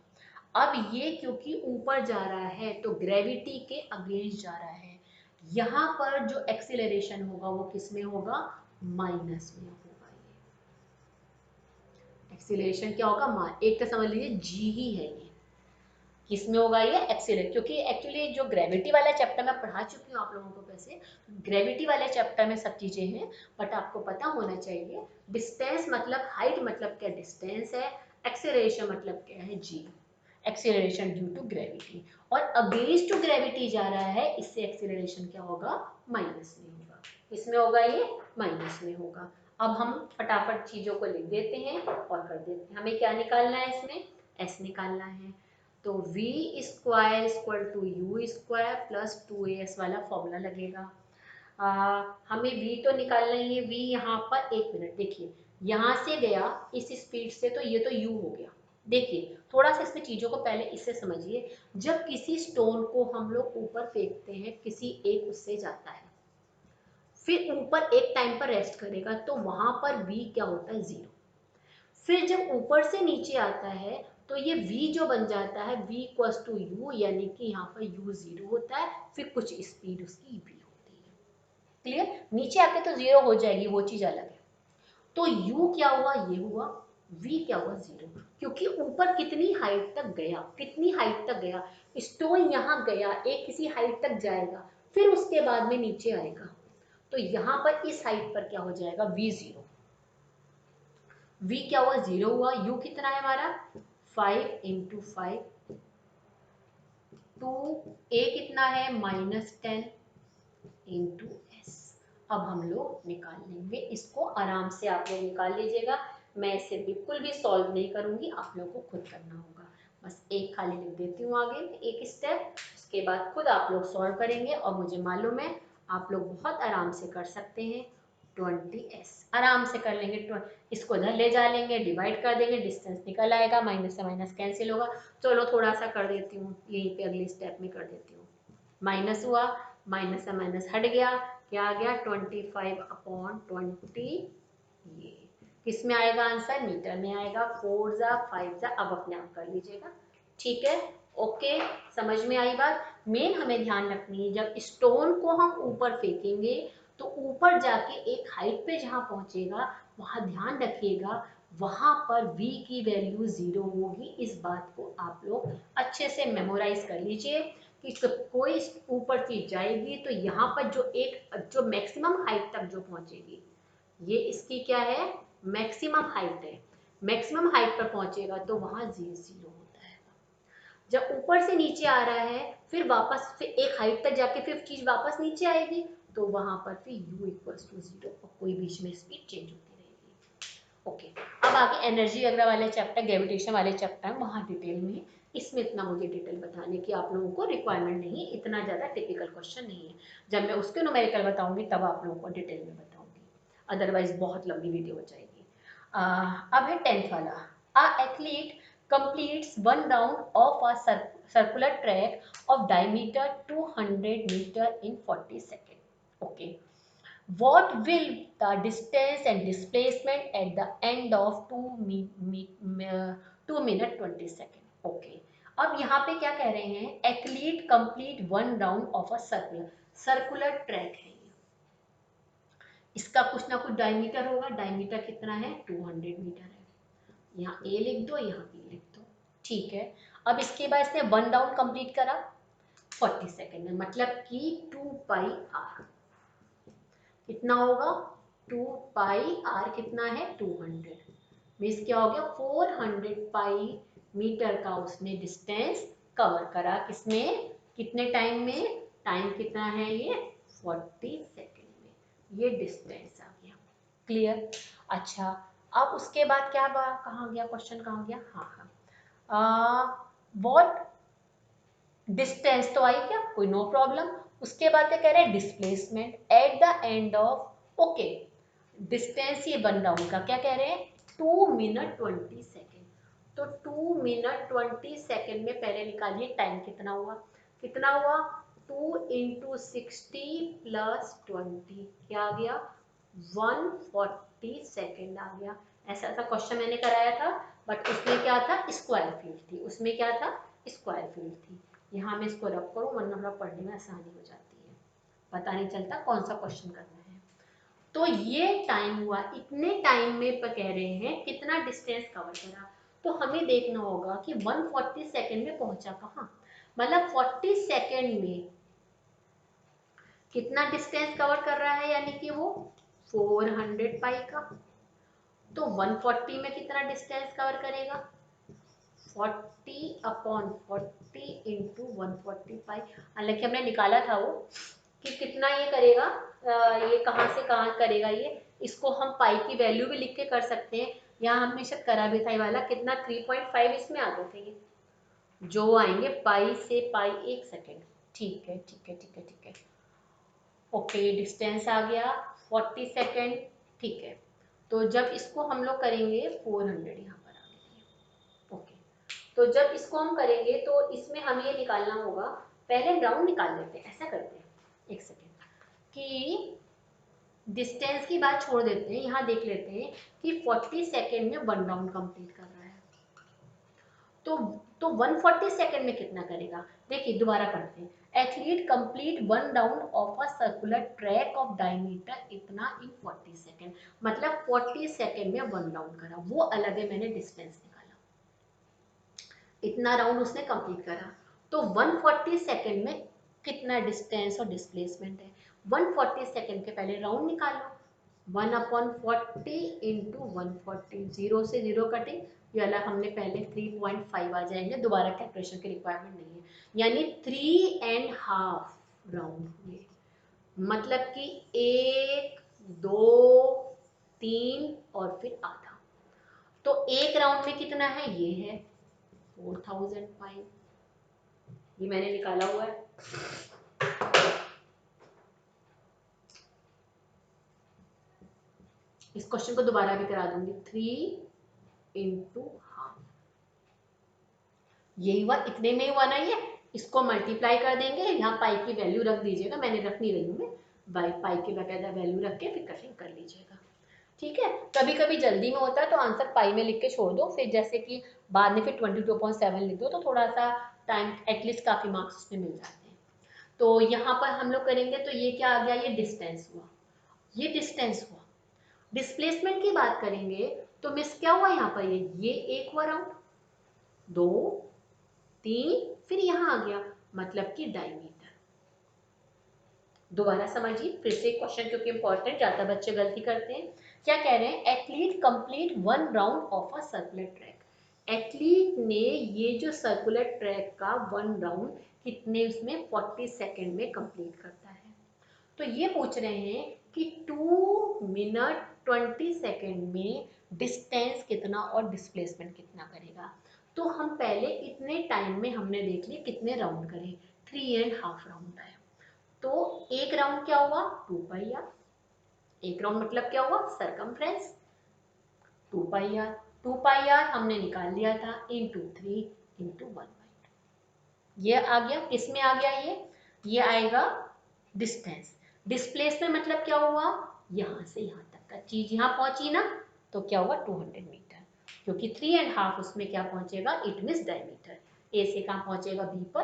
अब ये क्योंकि ऊपर जा रहा है तो ग्रेविटी के अगेंस्ट जा रहा है, यहाँ पर जो एक्सीलरेशन होगा वो किस में होगा, माइनस में होगा। एक्सीलरेशन क्या होगा, एक तो समझ लीजिए जी ही है ये, किसमें होगा ये एक्सीलरेट, क्योंकि एक्चुअली जो ग्रेविटी वाला चैप्टर मैं पढ़ा चुकी हूँ आप लोगों को, वैसे ग्रेविटी वाले चैप्टर में सब चीजें हैं, बट आपको पता होना चाहिए डिस्टेंस मतलब हाइट मतलब क्या डिस्टेंस है, एक्सीलरेशन मतलब क्या है जी, एक्सीलरेशन ड्यू टू ग्रेविटी, और अगेंस्ट टू ग्रेविटी जा रहा है, इससे एक्सीलरेशन क्या होगा, माइनस में होगा। इसमें होगा ये माइनस में होगा। अब हम फटाफट चीजों को लिख देते हैं और कर देते हैं। हमें क्या निकालना है इसमें, एस निकालना है। तो v square equal to u square plus 2as वाला फॉर्मूला लगेगा। हमें v तो निकालना ही है, v यहाँ पर, एक मिनट देखिए, यहाँ से गया इस स्पीड से तो ये तो u हो गया। देखिए थोड़ा सा इसमें चीजों को पहले इससे समझिए, जब किसी स्टोन को हम लोग ऊपर फेंकते हैं, किसी एक उससे जाता है, फिर ऊपर एक टाइम पर रेस्ट करेगा, तो वहां पर v क्या होता है, 0। फिर जब ऊपर से नीचे आता है तो ये v जो बन जाता है v इक्वल्स टू यू, यानी कि यहाँ पर u 0 होता है, फिर कुछ स्पीड उसकी v होती है। क्लियर, नीचे आके तो 0 हो जाएगी, वो चीज अलग है। तो u क्या हुआ, ये हुआ, v क्या हुआ 0, क्योंकि ऊपर कितनी हाइट तक गया, कितनी हाइट तक गया, स्टोन यहाँ गया, एक किसी हाइट तक जाएगा, फिर उसके बाद में नीचे आएगा, तो यहाँ पर इस हाइट पर क्या हो जाएगा, v 0, v क्या हुआ 0 हुआ, u कितना है हमारा 5 इंटू 5, 2 a कितना है -10 इंटू s। अब हम लोग निकाल लेंगे इसको, आराम से आप लोग निकाल लीजिएगा, मैं इसे बिल्कुल भी सॉल्व नहीं करूंगी, आप लोगों को खुद करना होगा। बस एक खाली लिख देती हूँ आगे एक स्टेप, उसके बाद खुद आप लोग सॉल्व करेंगे, और मुझे मालूम है आप लोग बहुत आराम से कर सकते हैं। 20s आराम से कर लेंगे, इसको इधर ले जा लेंगे, डिवाइड कर देंगे, डिस्टेंस निकल आएगा, माइनस से माइनस कैंसिल होगा। चलो थोड़ा सा कर देती हूँ, यहीं पे अगले स्टेप में कर देती हूँ। माइनस हुआ, माइनस से माइनस हट गया, क्या आ गया 25/20, ये किस में आएगा आंसर, मीटर में आएगा, 4 जा 5 जा, अब अपने आप कर लीजिएगा, ठीक है। ओके, समझ में आई बात। मेन हमें ध्यान रखनी है, जब स्टोन को हम ऊपर फेंकेंगे तो ऊपर जाके एक हाइट पे जहाँ पहुंचेगा, वहां ध्यान रखिएगा वहां पर v की वैल्यू 0 होगी। इस बात को आप लोग अच्छे से मेमोराइज कर लीजिए कि कोई ऊपर चीज जाएगी तो यहाँ पर जो मैक्सिमम हाइट तक जो पहुंचेगी, ये इसकी क्या है, मैक्सिमम हाइट है, मैक्सिमम हाइट पर पहुंचेगा तो वहां 0 होता है। जब ऊपर से नीचे आ रहा है, फिर वापस फिर एक हाइट तक जाके फिर चीज वापस नीचे आएगी, तो वहां पर फिर u इक्वल्स टू 0, और कोई बीच में स्पीड चेंज होती रहेगी। ओके, अब आगे एनर्जी वगैरह वाले चैप्टर, ग्रेविटेशन वाले चैप्टर, वहाँ डिटेल में, इसमें इतना मुझे डिटेल बताने की आप लोगों को रिक्वायरमेंट नहीं, इतना ज़्यादा टिपिकल क्वेश्चन नहीं है। जब मैं उसके न्यूमेरिकल बताऊंगी तब आप लोगों को डिटेल में बताऊंगी, अदरवाइज बहुत लंबी वीडियो हो जाएगी। अब है 10th वाला, a athlete completes one round of a circular track of diameter 200 meter in 40 seconds. Okay. what will the distance and displacement at the end of 2 minute 20 second. Okay, अब यहाँ पे क्या कह रहे हैं, athlete complete 1 round of a circular track है। इसका कुछ ना कुछ डायमीटर होगा, डायमीटर कितना है 200 मीटर है, यहाँ ए लिख दो, यहाँ बी लिख दो, ठीक है। अब इसके बाद इसने 1 राउंड कंप्लीट करा 40 सेकेंड में, मतलब कि 2 पाई आर कितना होगा, 2 पाई आर कितना है 200, मीन्स क्या हो गया 400 पाई मीटर का उसने डिस्टेंस कवर करा, किसमें, कितने टाइम में, टाइम कितना है ये 40 सेकेंड में, ये डिस्टेंस आ गया। क्लियर। अच्छा, अब उसके बाद क्या कहाँ गया क्वेश्चन, कहाँ गया, हाँ व्हाट डिस्टेंस तो आई क्या, कोई नो प्रॉब्लम। उसके बाद क्या कह रहे हैं, displacement at the end of, okay distance ये बन रहा उनका, क्या कह रहे हैं 2 मिनट 20 सेकेंड। तो 2 मिनट 20 सेकेंड में पहले निकालिए टाइम कितना हुआ, कितना हुआ 2 इंटू 60 प्लस 20, क्या आ गया 140 सेकेंड आ गया। ऐसा ऐसा क्वेश्चन मैंने कराया था, बट उसमें क्या था स्क्वायर फील्ड थी, उसमें क्या था स्क्वायर फील्ड थी। यहाँ मैं इसको रब करूँ वरना थोड़ा पढ़ने में आसानी हो जाती है, पता नहीं चलता कौन सा क्वेश्चन करना है। तो ये टाइम हुआ, इतने टाइम में कह रहे हैं कितना डिस्टेंस कवर करा, तो हमें देखना होगा कि 140 सेकेंड में पहुंचा कहाँ, मतलब 40 सेकेंड में कितना डिस्टेंस कवर कर रहा है, यानी कि वो 400 पाई का। तो 140 में कितना डिस्टेंस कवर करेगा 40 अपॉन 40 इंटू 145, हालांकि हमने निकाला था वो कि कितना ये करेगा, ये कहाँ से कहाँ करेगा ये, इसको हम पाई की वैल्यू भी लिख के कर सकते हैं, यहाँ हमने शायद करा भी था ये वाला, कितना 3.5 इसमें आ गए थे ये, जो आएंगे पाई से पाई 1 सेकेंड, ठीक है ठीक है ठीक है ठीक है। ओके, डिस्टेंस आ गया 40 सेकेंड, ठीक है। तो जब इसको हम लोग करेंगे 400 यहाँ पर आ गया, ओके। तो जब इसको हम करेंगे तो इसमें हमें ये निकालना होगा, पहले राउंड निकाल लेते हैं, ऐसा करते हैं 1 सेकेंड, कि डिस्टेंस की बात छोड़ देते हैं, यहाँ देख लेते हैं कि 40 सेकेंड में 1 राउंड कंप्लीट कर रहा है, तो 140 सेकेंड में कितना करेगा, देखिए दोबारा पढ़ते हैं, athlete complete 1 round of a circular track of diameter इतना इन 40 सेकेंड, मतलब 40 सेकेंड में 1 राउंड करा, वो अलग है, मैंने डिस्टेंस निकाला, इतना राउंड उसने कंप्लीट करा। तो 140 सेकेंड में कितना डिस्टेंस और डिस्प्लेसमेंट है, 140 सेकेंड के पहले राउंड निकालो, 1/40 इंटू 140, 0 से 0 कटिंग, ये वाला हमने पहले 3.5 आ जाएंगे, दोबारा कैलकुलेशन की रिक्वायरमेंट नहीं है, यानी 3.5 राउंड हुए, मतलब कि 1 2 3 और फिर आधा, तो एक राउंड में कितना है, ये है 4000 पाई, ये मैंने निकाला हुआ है। इस क्वेश्चन को दोबारा भी करा दूंगी, 3 इंटू हाफ, यही हुआ, इतने में हुआ ना ये, इसको मल्टीप्लाई कर देंगे, यहाँ पाई की वैल्यू रख दीजिएगा, मैंने रख नहीं रही हूँ मैं, बाई पाई की बाकायदा वैल्यू रख के फिर कटिंग कर लीजिएगा, ठीक है। कभी कभी जल्दी में होता है तो आंसर पाई में लिख के छोड़ दो, फिर जैसे कि बाद में फिर 22.7 लिख दो, तो थोड़ा सा टाइम एटलीस्ट काफी मार्क्स उसमें मिल जाते हैं। तो यहाँ पर हम लोग करेंगे, तो ये क्या आ गया, ये डिस्टेंस हुआ, ये डिस्टेंस हुआ। डिस्प्लेसमेंट की बात करेंगे तो मिस क्या हुआ यहाँ पर, ये एक हुआ राउंड, 2 3 फिर यहाँ आ गया, मतलब कि डायमीटर। दोबारा समझिए फिर से क्वेश्चन, क्योंकि इंपॉर्टेंट, ज्यादा बच्चे गलती करते हैं। क्या कह रहे हैं, athlete complete 1 round of a circular track, athlete ने ये जो सर्कुलर ट्रैक का 1 राउंड कितने उसमें 40 सेकेंड में कंप्लीट करता है। तो ये पूछ रहे हैं कि 2 मिनट 20 सेकेंड में डिस्टेंस कितना और डिस्प्लेसमेंट कितना करेगा। तो हम पहले इतने टाइम में हमने देख लिया कितने राउंड करे, 3.5 राउंड आया। तो एक राउंड क्या हुआ 2 पाई आर, एक राउंड मतलब क्या हुआ circumference 2 pi r, 2 pi r हमने निकाल लिया था इंटू 3 इंटू 1/2, ये आ गया, किस में आ गया ये आएगा डिस्टेंस। डिस्प्लेसमेंट मतलब क्या हुआ, यहाँ से यहाँ तक का चीज यहाँ पहुंची ना, तो क्या होगा 200 मीटर, क्योंकि 3.5 उसमें क्या पहुंचेगा, इट मीन्स डायमीटर। ए से कहाँ पहुंचेगा, बी पर,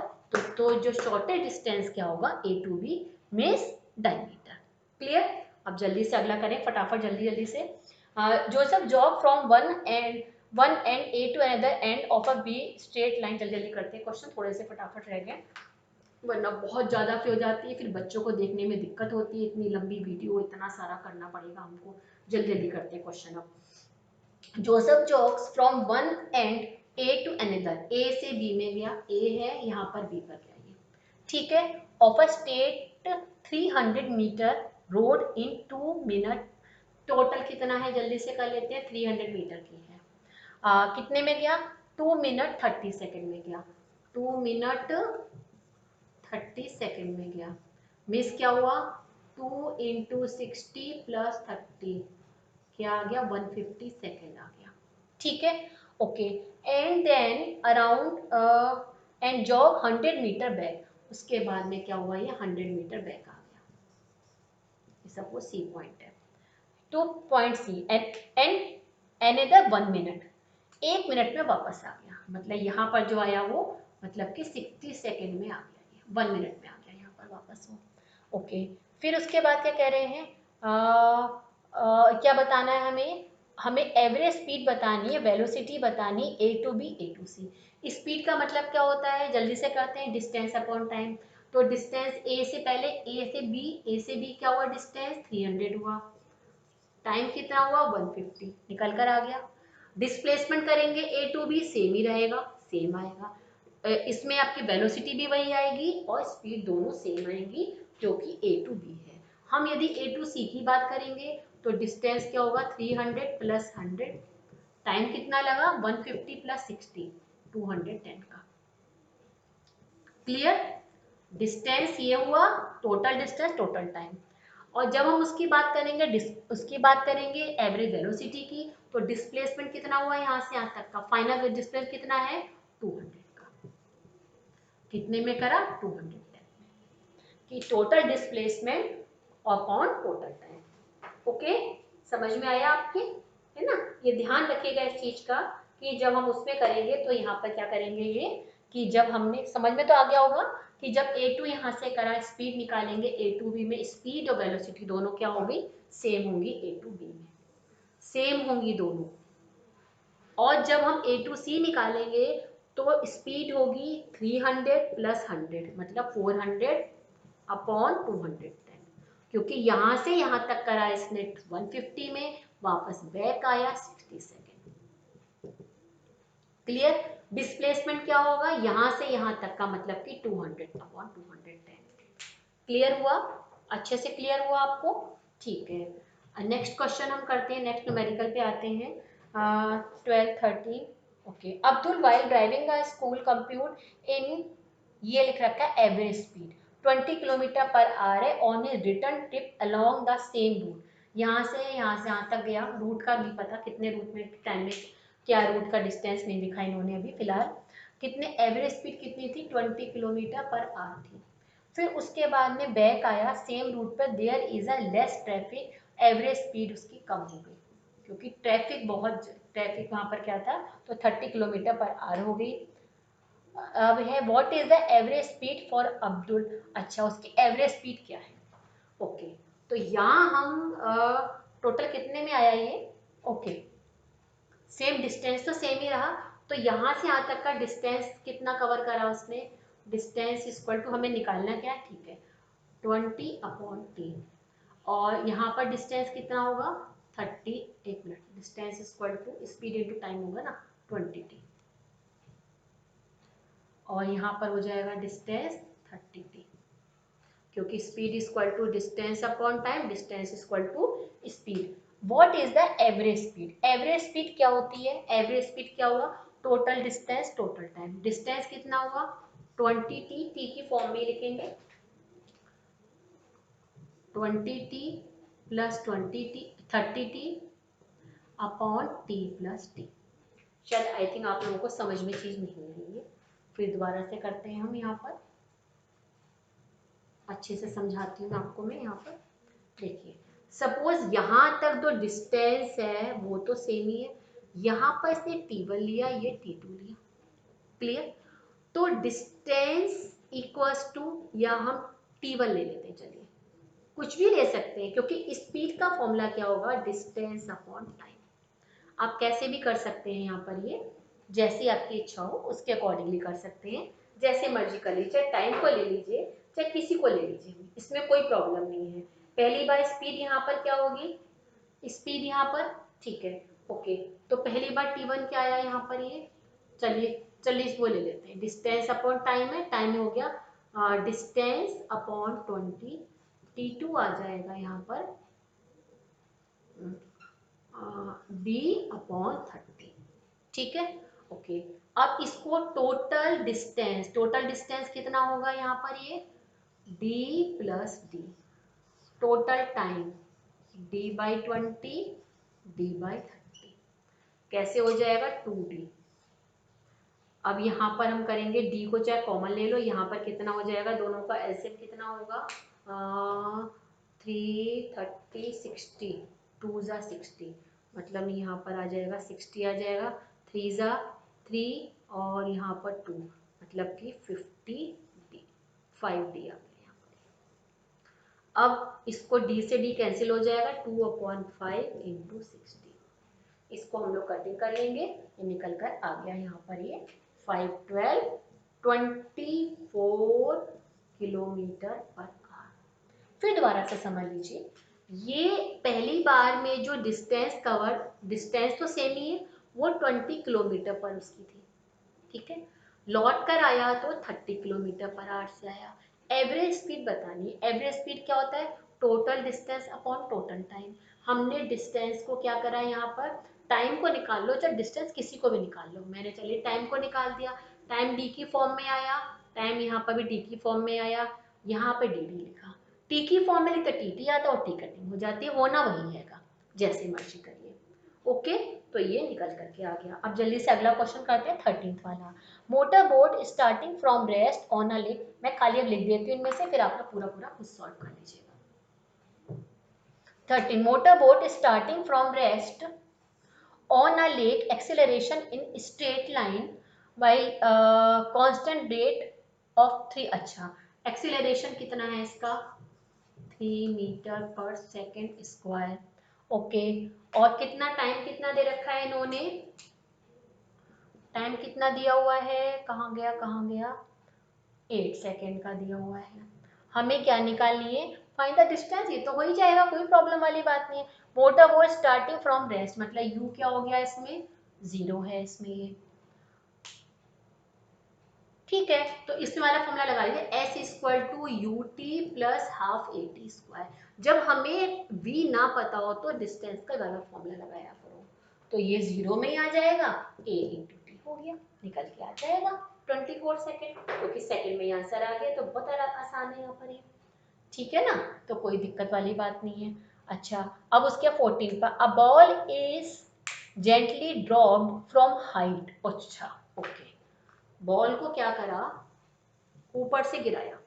तो जो शॉर्टेस्ट डिस्टेंस क्या होगा, A to B means diameter. Clear. अब जल्दी से अगला करें फटाफट, जल्दी जल्दी से। Joseph jog from one end A to another end of a B straight line. जल्दी जल्दी करते हैं क्वेश्चन, थोड़े से फटाफट रह गए, वरना बहुत ज़्यादा हो जाती है, फिर बच्चों को देखने में दिक्कत होती है, इतनी लंबी वीडियो इतना सारा करना पड़ेगा हमको। जल्दी जल्दी करते हैं क्वेश्चन। अब Joseph jogs from one end A to another, A से बी में गया, ए है यहाँ पर, बी पर गया, ये ठीक है, of a straight 300 metre road in 2 minute. Total कितना है, जल्दी से कर लेते हैं, 300 मीटर की है। कितने में गया, 2 मिनट 30 सेकेंड में गया, 2 मिनट 30 सेकेंड में गया। मिस क्या हुआ, 2 इंटू 60 प्लस 30 क्या आ गया, 150 सेकेंड आ गया। ठीक है, okay. And then around and jog 100 metre back, उसके बाद में क्या हुआ, ये 100 मीटर बैक आ गया, ये सब वो सी पॉइंट है। To point C and another 1 minute, 1 minute में वापस आ गया, मतलब यहाँ पर जो आया वो मतलब कि 60 सेकेंड में आ गया, ये 1 मिनट में आ गया यहाँ पर वापस वो। ओके, फिर उसके बाद क्या कह रहे हैं, क्या बताना है हमें, हमें एवरेज स्पीड बतानी है, वेलोसिटी बतानी, A to B A to C. Speed का मतलब क्या होता है, जल्दी से करते हैं, डिस्टेंस अपॉन टाइम। तो डिस्टेंस ए से पहले, ए से बी क्या हुआ, डिस्टेंस 300 हुआ, टाइम कितना हुआ 150, निकल कर आ गया। डिस्प्लेसमेंट करेंगे ए टू बी, सेम ही रहेगा, सेम आएगा। इसमें आपकी वेलोसिटी भी वही आएगी और स्पीड दोनों सेम आएगी, क्योंकि ए टू बी है। हम यदि ए टू सी की बात करेंगे तो डिस्टेंस क्या होगा, 300 प्लस 100, टाइम कितना लगा 150 प्लस 60, 210 का। क्लियर। डिस्टेंस ये हुआ, टोटल डिस्टेंस, टोटल टाइम। और जब हम उसकी बात करेंगे एवरेज वेलोसिटी की, तो डिस्प्लेसमेंट कितना हुआ यहाँ से यहाँ तक का, फाइनल डिस्प्लेसमेंट कितना है 200 का। कितने में करा, 210 कि total displacement upon total time. Okay, समझ में आया आपके, है ना। ये ध्यान रखिएगा इस चीज का कि जब हम उसमें करेंगे तो यहाँ पर क्या करेंगे, ये कि जब हमने, समझ में तो आ गया होगा कि जब ए टू यहाँ से करा, स्पीड निकालेंगे ए टू बी में, स्पीड और वेलोसिटी दोनों क्या होगी, सेम होंगी, ए टू बी में सेम होंगी दोनों। और जब हम ए टू सी निकालेंगे तो स्पीड होगी 300 प्लस 100, मतलब 400 अपॉन 210, क्योंकि यहाँ से यहाँ तक करा इसने 150 में, वापस बैक आया 60 सेकेंड। क्लियर। डिस्प्लेसमेंट क्या होगा, यहाँ से यहाँ तक का, मतलब कि 200 अपॉन 210। क्लियर हुआ, अच्छे से क्लियर हुआ आपको, ठीक है। नेक्स्ट क्वेश्चन हम करते हैं, नेक्स्ट न्यूमेरिकल पे आते हैं। 12-13। Okay, Abdul while driving a school compute in, ये लिख रखा है average speed 20 kilometre per hour है on a return trip along the same route. यहाँ से यहाँ तक गया, रूट का नहीं पता कितने रूट में टाइम में, क्या रूट का डिस्टेंस नहीं लिखा इन्होंने अभी फिलहाल। कितने एवरेज स्पीड कितनी थी, 20 किलोमीटर पर आवर थी। फिर उसके बाद में बैक आया सेम रूट पर, there is a less traffic, average speed उसकी कम हो गई, क्योंकि ट्रैफिक वहाँ पर क्या था, तो 30 किलोमीटर पर आवर हो गई। अब है what is the average speed for Abdul, अच्छा उसकी एवरेज स्पीड क्या है। ओके, तो यहाँ हम टोटल कितने में आया ये, ओके सेम डिस्टेंस तो सेम ही रहा, तो यहाँ से यहाँ तक का डिस्टेंस कितना कवर करा उसने, डिस्टेंस इक्वल टू हमें निकालना क्या है, ठीक है 20 अपॉन 3, और यहाँ पर डिस्टेंस कितना होगा 30, एक minute, distance equal to speed into time होगा ना 20t, और यहाँ पर हो जाएगा डिस्टेंस 30t, क्योंकि speed equal to distance upon time, distance equal to speed. What is the average speed, average speed क्या होती है, एवरेज स्पीड क्या हुआ, total distance total time, distance कितना हुआ 20t, t की फॉर्म में लिखेंगे 20t plus 20t 30t upon t plus t। शायद आई थिंक आप लोगों को समझ में चीज नहीं आई है, फिर दोबारा से करते हैं हम, यहाँ पर अच्छे से समझाती हूँ आपको मैं। यहाँ पर देखिए सपोज यहाँ तक जो डिस्टेंस है वो तो सेम ही है, यहाँ पर इसने T1 लिया, ये T2 लिया, क्लियर। तो डिस्टेंस इक्वल्स टू, या हम T1 ले लेते हैं, चलिए कुछ भी ले सकते हैं क्योंकि स्पीड का फॉर्मूला क्या होगा, डिस्टेंस अपॉन टाइम। आप कैसे भी कर सकते हैं, यहाँ पर ये जैसी आपकी इच्छा हो उसके अकॉर्डिंगली कर सकते हैं, जैसे मर्जी कर लीजिए, चाहे टाइम को ले लीजिए चाहे किसी को ले लीजिए, इसमें कोई प्रॉब्लम नहीं है। पहली बार स्पीड यहाँ पर क्या होगी, स्पीड यहाँ पर, ठीक है, ओके। तो पहली बार T1 क्या आया यहाँ पर, ये चलिए चलिए वो ले लेते हैं, डिस्टेंस अपॉन टाइम है, टाइम हो गया डिस्टेंस अपॉन 20, T2 आ जाएगा यहाँ पर D अपॉन 30, ठीक है, ओके। अब इसको टोटल डिस्टेंस कितना होगा यहाँ पर, ये D plus D, total time D by 20, D by 30, कैसे हो जाएगा 2D। अब यहाँ पर हम करेंगे D को चाहे कॉमन ले लो, यहाँ पर कितना हो जाएगा, दोनों का एलसीएम कितना होगा 3 30 60, 2 ज़ा 60, मतलब यहाँ पर आ जाएगा 60 आ जाएगा, 3 ज़ा 3 और यहाँ पर 2, मतलब कि 50D, 5D आ गया यहाँ पर। अब इसको D से D कैंसिल हो जाएगा, 2/5 इंटू 60, इसको हम लोग कटिंग कर लेंगे, ये निकल कर आ गया यहाँ पर, ये 5 12 24 किलोमीटर पर आवर। फिर दोबारा से समझ लीजिए, ये पहली बार में जो डिस्टेंस तो सेम ही है, वो 20 किलोमीटर पर उसकी थी, ठीक है। लौट कर आया तो 30 किलोमीटर पर आवर से आया। एवरेज स्पीड बतानी है, एवरेज स्पीड क्या होता है, total distance upon total time. हमने डिस्टेंस को क्या करा है, यहाँ पर टाइम को निकाल लो, चाहे डिस्टेंस किसी को भी निकाल लो, मैंने चलिए टाइम को निकाल दिया, टाइम डी की फॉर्म में आया, टाइम यहाँ पर भी डी की फॉर्म में आया, यहाँ पे डी डी लिखा, टी की फॉर्म में लिखकर टी टी आता और टी कटिंग हो जाती है, होना वही है, जैसे मर्जी करिए, ओके। तो ये निकल करके आ गया। अब जल्दी से अगला क्वेश्चन करते हैं 13th वाला। Motor boat starting from rest on a lake, मैं खाली अब लिख देती हूँ इनमें से, फिर आप लोग पूरा पूरा खुद सॉल्व कर लीजिएगा। 13 motor boat starting from rest on a lake, acceleration in straight line while constant rate of 3, अच्छा acceleration कितना है इसका 3 metre per second square, okay. और कितना टाइम कितना दे रखा है इन्होंने, टाइम कितना दिया हुआ है, कहाँ गया 8 सेकेंड का दिया हुआ है। हमें क्या निकालनी है, फाइंड द डिस्टेंस, ये तो हो ही जाएगा, कोई प्रॉब्लम वाली बात नहीं है। Motor boat starting from rest, मतलब यू क्या हो गया इसमें 0 है इसमें ये, ठीक है। तो इसमें वाला फॉर्मूला लगा लीजिए, s equal to u t plus half a t square. जब हमें v ना पता हो तो डिस्टेंस का वाला फॉर्मूला लगाया करो, तो ये 0 में ही आ जाएगा, a इंटू टी हो गया, निकल के आ जाएगा 24 सेकेंड, क्योंकि सेकेंड में आंसर आ गया, तो बहुत आसान है यहाँ पर ये, ठीक है ना, तो कोई दिक्कत वाली बात नहीं है। अच्छा, अब उसके 14 पर, a ball is gently dropped from height, अच्छा ओके, बॉल को क्या करा, ऊपर से गिराया,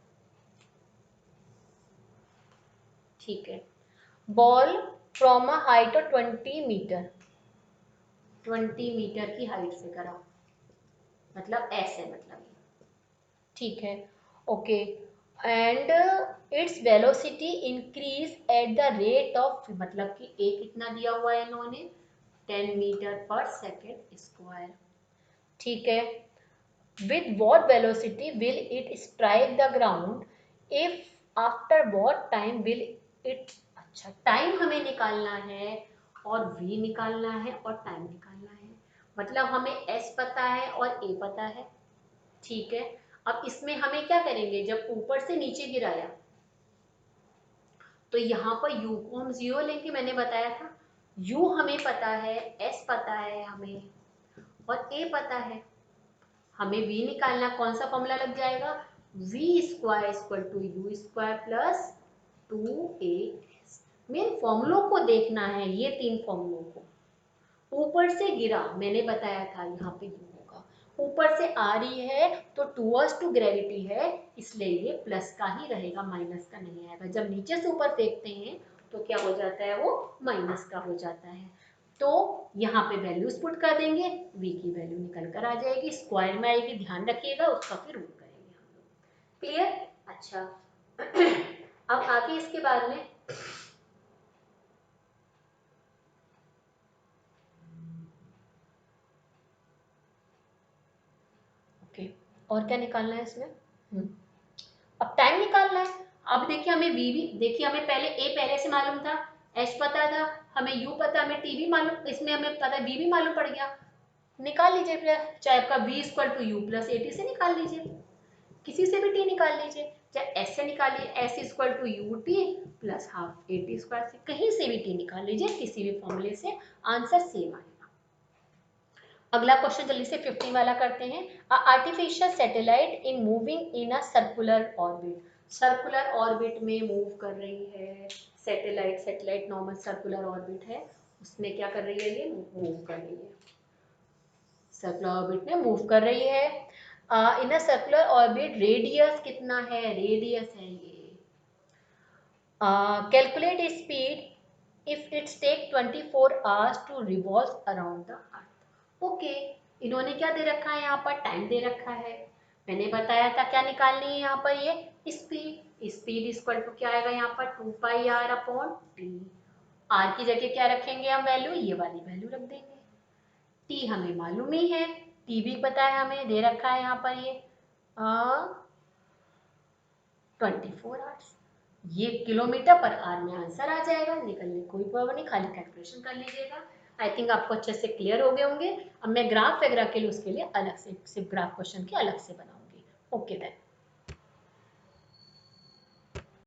ठीक है, ball from a height of 20 metre, 20 metre की हाइट से करा, मतलब ऐसे, मतलब ठीक है, okay. And its velocity increase at the rate of, मतलब कि ए कितना दिया हुआ है इन्होंने 10 मीटर पर सेकेंड स्क्वायर, ठीक है। With what velocity will it strike the ground? If after what time will it, अच्छा टाइम हमें निकालना है और v निकालना है और टाइम निकालना है, मतलब हमें s पता है और a पता है, ठीक है। अब इसमें हमें क्या करेंगे, जब ऊपर से नीचे गिराया तो यहाँ पर u को हम 0 लेंगे, मैंने बताया था, u हमें पता है, s पता है हमें और a पता है, हमें v निकालना, कौन सा फॉर्मूला लग जाएगा, v square equal to u square plus 2as। Main फॉर्मूलों को देखना है, ये 3 फॉर्मूलों को, ऊपर से गिरा मैंने बताया था, यहाँ पे u होगा, ऊपर से आ रही है तो टूवर्ड्स टू ग्रेविटी है, इसलिए ये प्लस का ही रहेगा, माइनस का नहीं आएगा। जब नीचे से ऊपर फेंकते हैं तो क्या हो जाता है, वो माइनस का हो जाता है। तो यहाँ पे वैल्यूज पुट कर देंगे, v की वैल्यू निकल कर आ जाएगी, स्क्वायर में आएगी, ध्यान रखिएगा, उसका फिर रूट करेंगे हम लोग। क्लियर? अच्छा अब आगे इसके बाद में ओके, और क्या निकालना है इसमें? अब टाइम निकालना है। अब देखिए हमें v भी, देखिए हमें पहले a पहले से मालूम था, h पता था, हमें u पता, हमें t भी मालूम, इसमें हमें पता v भी मालूम पड़ गया। निकाल लीजिए फिर, चाहे आपका v equal to you plus A t से निकाल लीजिए, किसी से भी t निकाल लीजिए, चाहे s से निकालिए, s equal to u t plus half a t square से, कहीं से भी t निकाल लीजिए, किसी भी फॉर्मूले से, आंसर सेम आएगा। अगला क्वेश्चन जल्दी से 15 वाला करते हैं। Artificial satellite in moving in a circular orbit, circular orbit में मूव कर रही है satellite, satellite normal circular orbit है, उसमें क्या कर रही है, ये मूव कर रही है, सर्कुलर ऑर्बिट में मूव कर रही है। In a circular orbit radius कितना है, रेडियस है ये, calculate speed if its take 24 hours to revolve around the earth. Okay, इन्होंने क्या दे रखा है, यहाँ पर टाइम दे रखा है, मैंने बताया था क्या निकालनी है यहाँ पर, ये स्पीड, स्पीड इक्वल टू क्या आएगा यहाँ पर 2 pi are upon T, are की जगह क्या रखेंगे हम वैल्यू, ये वाली वैल्यू रख देंगे, टी हमें मालूम ही है, टी भी पता है हमें, दे रखा है यहाँ पर ये 24 आवर्स, ये किलोमीटर पर आवर में आंसर आ जाएगा, निकलने कोई प्रॉब्लम नहीं, खाली कैलकुलेशन कर लीजिएगा। आई थिंक आपको अच्छे से क्लियर हो गए होंगे। अब मैं ग्राफ वगैरह के लिए उसके लिए अलग से, सिर्फ ग्राफ क्वेश्चन के अलग से बनाऊंगी। Okay then.